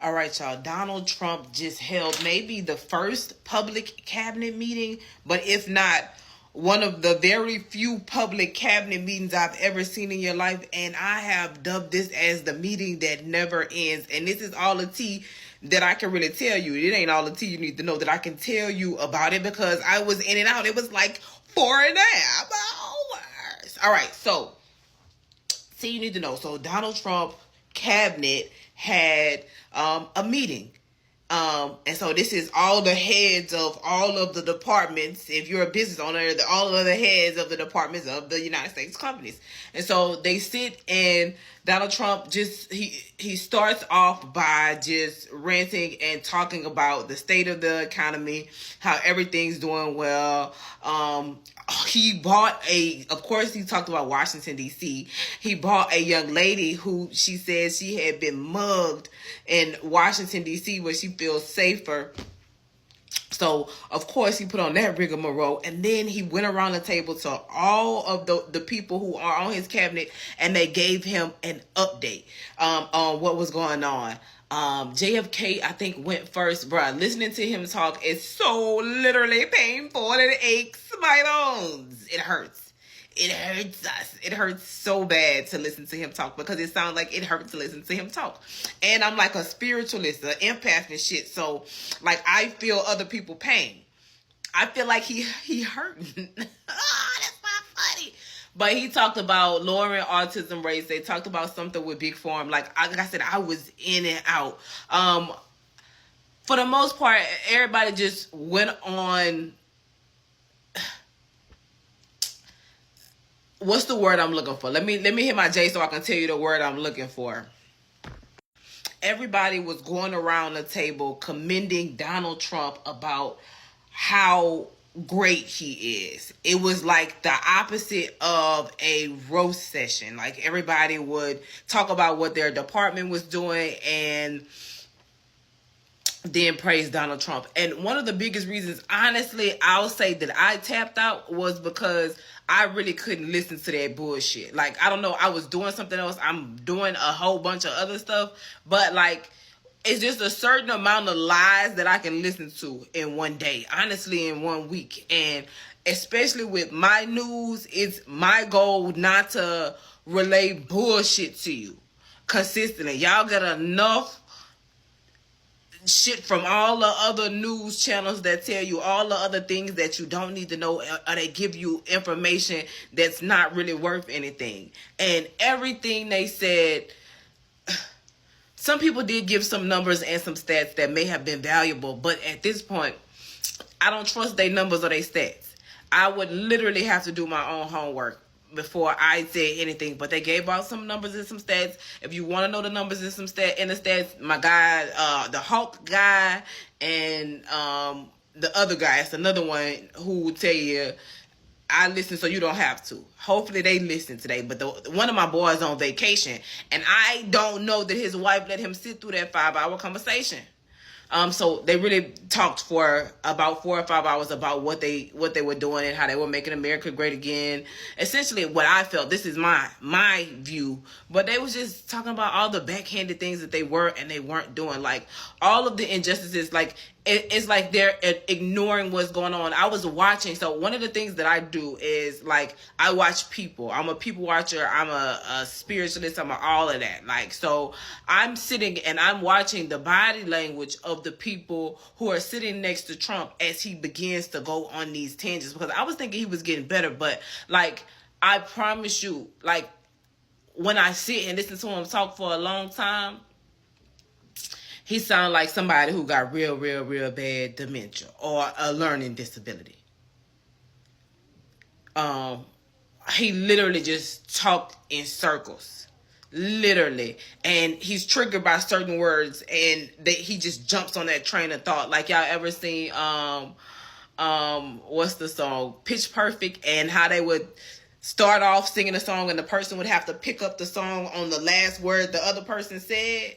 All right, y'all. Donald Trump just held maybe the first public cabinet meeting, but if not, one of the very few public cabinet meetings I've ever seen in your life. And I have dubbed this as the meeting that never ends. And this is all the tea that I can really tell you. It ain't all the tea you need to know that I can tell you about it because I was in and out. It was like 4.5 hours. All right, so see, you need to know. So Donald Trump cabinet had a meeting. And so this is all the heads of all of the departments. If you're a business owner, all of the heads of the departments of the United States companies. And so they sit, and Donald Trump he starts off by just ranting and talking about the state of the economy, how everything's doing well. He bought of course he talked about Washington D.C. He bought a young lady who she said she had been mugged in Washington D.C. where she feels safer. So, of course, he put on that rigmarole, and then he went around the table to all of the people who are on his cabinet, and they gave him an update on what was going on. JFK, I think, went first. Bruh, listening to him talk is so literally painful, and it aches my bones. It hurts. It hurts us. It hurts so bad to listen to him talk because it sounds like it hurts to listen to him talk. And I'm like a spiritualist, an empath and shit. So, like, I feel other people's pain. I feel like he hurt. That's not funny. But he talked about lowering autism rates. They talked about something with Big Farm. Like I said, I was in and out. For the most part, everybody just went on. What's the word I'm looking for? Let me hit my J so I can tell you the word I'm looking for. Everybody was going around the table commending Donald Trump about how great he is. It was like the opposite of a roast session. Like everybody would talk about what their department was doing and then praise Donald Trump. And one of the biggest reasons, honestly, I'll say that I tapped out was because I really couldn't listen to that bullshit. Like, I don't know, I was doing something else. I'm doing a whole bunch of other stuff. But, like, it's just a certain amount of lies that I can listen to in one day. Honestly, in 1 week. And especially with my news, it's my goal not to relay bullshit to you consistently. Y'all get enough shit from all the other news channels that tell you all the other things that you don't need to know, or they give you information that's not really worth anything. And everything they said, some people did give some numbers and some stats that may have been valuable, but at this point, I don't trust their numbers or their stats. I would literally have to do my own homework before I say anything. But they gave out some numbers and some stats. If you want to know the numbers and some stats, my guy, the Hulk guy, and the other guy, it's another one who will tell you, I listen so you don't have to. Hopefully they listen today. But one of my boys on vacation, and I don't know that his wife let him sit through that 5-hour conversation. So they really talked for about 4 or 5 hours about what they were doing and how they were making America great again. Essentially, what I felt, this is my view, but they was just talking about all the backhanded things that they were and they weren't doing, like all of the injustices. Like it's like they're ignoring what's going on. I was watching. So one of the things that I do is, like, I watch people. I'm a people watcher. I'm a spiritualist. I'm all of that. Like, so I'm sitting and I'm watching the body language of the people who are sitting next to Trump as he begins to go on these tangents, because I was thinking he was getting better. But, like, I promise you, like, when I sit and listen to him talk for a long time, he sounds like somebody who got real bad dementia or a learning disability. He literally just talked in circles. Literally. And he's triggered by certain words, and he just jumps on that train of thought. Like, y'all ever seen what's the song? Pitch Perfect, and how they would start off singing a song and the person would have to pick up the song on the last word the other person said.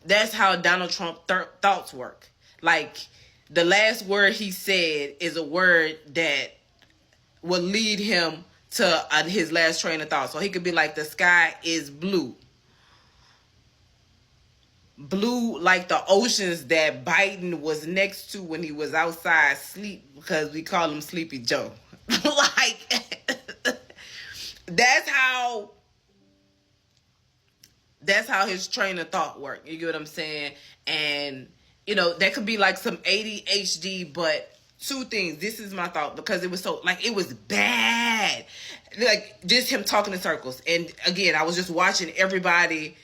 That's how Donald Trump thoughts work. Like, the last word he said is a word that will lead him to his last train of thought. So he could be like, the sky is blue. blue like the oceans that Biden was next to when he was outside sleep, because we call him Sleepy Joe. Like that's how his train of thought worked. You get what I'm saying? And you know, that could be like some ADHD, but two things. This is my thought, because it was so, like, it was bad. Like, just him talking in circles. And again, I was just watching everybody.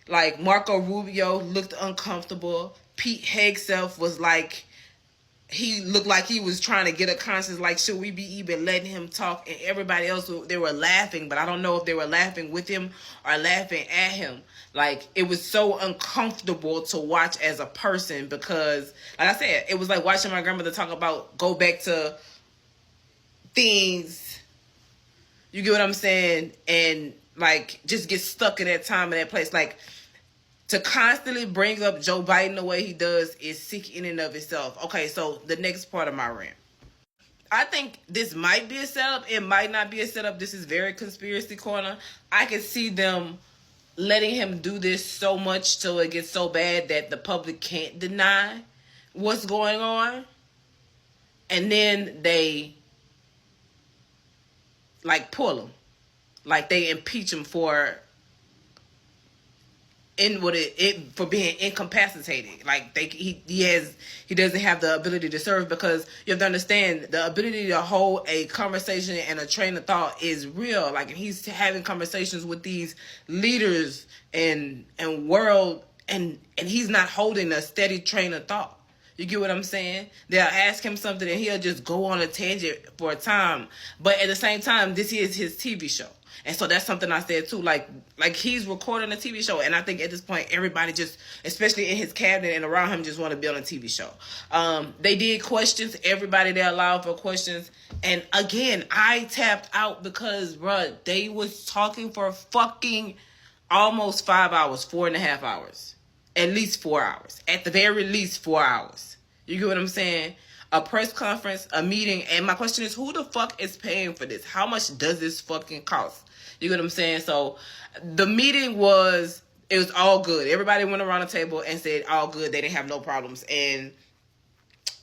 Like, Marco Rubio looked uncomfortable. Pete Hegseth was like, he looked like he was trying to get a conscience, like, should we be even letting him talk? And everybody else, they were laughing, but I don't know if they were laughing with him or laughing at him. Like, it was so uncomfortable to watch as a person, because, like I said, it was like watching my grandmother talk about, go back to things, you get what I'm saying? And, like, just get stuck in that time and that place. Like, to constantly bring up Joe Biden the way he does is sick in and of itself. Okay, so the next part of my rant. I think this might be a setup. It might not be a setup. This is very conspiracy corner. I can see them letting him do this so much till it gets so bad that the public can't deny what's going on. And then they, like, pull him. Like, they impeach him for for being incapacitated. Like, he doesn't have the ability to serve, because you have to understand the ability to hold a conversation and a train of thought is real. Like, he's having conversations with these leaders and world, and he's not holding a steady train of thought. You get what I'm saying? They'll ask him something and he'll just go on a tangent for a time. But at the same time, this is his TV show. And so that's something I said too. Like he's recording a TV show. And I think at this point, everybody just, especially in his cabinet and around him, just want to be on a TV show. They did questions. Everybody there allowed for questions. And again, I tapped out because, bruh, they was talking for fucking almost 5 hours, 4.5 hours. At least 4 hours. At the very least 4 hours. You get what I'm saying? A press conference, a meeting. And my question is, who the fuck is paying for this? How much does this fucking cost? You get what I'm saying? So the meeting it was all good. Everybody went around the table and said all good. They didn't have no problems. And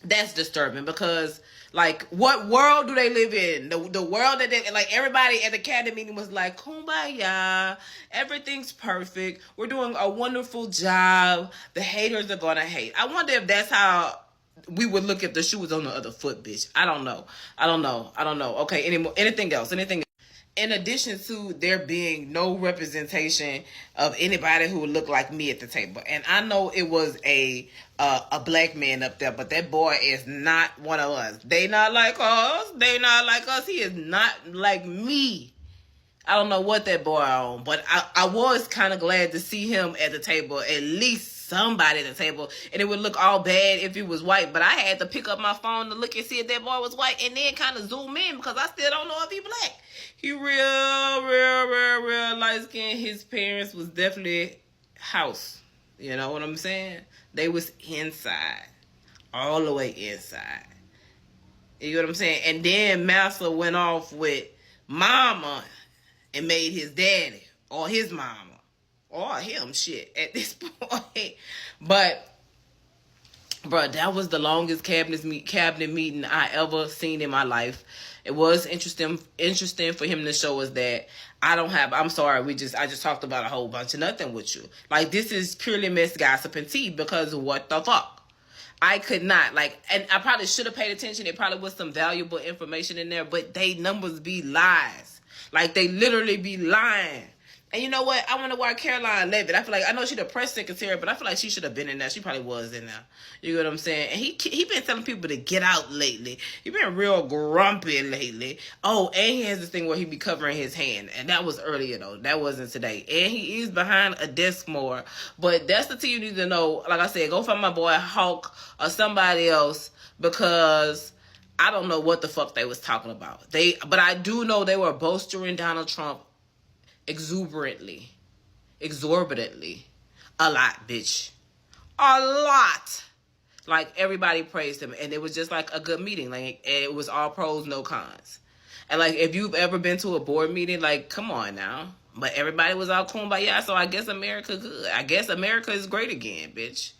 that's disturbing, because, like, what world do they live in? The world that they, like, everybody at the cabinet meeting was like, kumbaya, everything's perfect, we're doing a wonderful job, the haters are gonna hate. I wonder if that's how we would look if the shoe was on the other foot, bitch. I don't know. Okay, anything else? In addition to there being no representation of anybody who would look like me at the table. And I know it was a black man up there, but that boy is not one of us. They not like us. He is not like me. I don't know what that boy on, but I was kind of glad to see him at the table, at least somebody at the table. And it would look all bad if he was white, but I had to pick up my phone to look and see if that boy was white, and then kind of zoom in, because I still don't know if he black. He real light-skinned. His parents was definitely house. You know what I'm saying? They was inside. All the way inside. You know what I'm saying? And then Massa went off with mama and made his daddy or his mama or him shit at this point. But, bro, that was the longest cabinet meeting I ever seen in my life. It was interesting for him to show us that I'm sorry, I just talked about a whole bunch of nothing with you. Like, this is purely mess, gossip, and tea, because what the fuck? I could not, and I probably should have paid attention. There probably was some valuable information in there, but they numbers be lies. Like, they literally be lying. And you know what? I wonder why Caroline Levitt. I know she's the press secretary, but I feel like she should have been in there. She probably was in there. You know what I'm saying? And he been telling people to get out lately. He been real grumpy lately. Oh, and he has this thing where he be covering his hand. And that was earlier, though. That wasn't today. And he is behind a desk more. But that's the tea you need to know. Like I said, go find my boy Hawk or somebody else, because I don't know what the fuck they was talking about. But I do know they were bolstering Donald Trump exorbitantly, a lot, bitch, a lot. Like, everybody praised him, and it was just like a good meeting. Like, it was all pros, no cons. And like, if you've ever been to a board meeting, like, come on now, But everybody was all kumbaya, so I guess America good. I guess America is great again, bitch.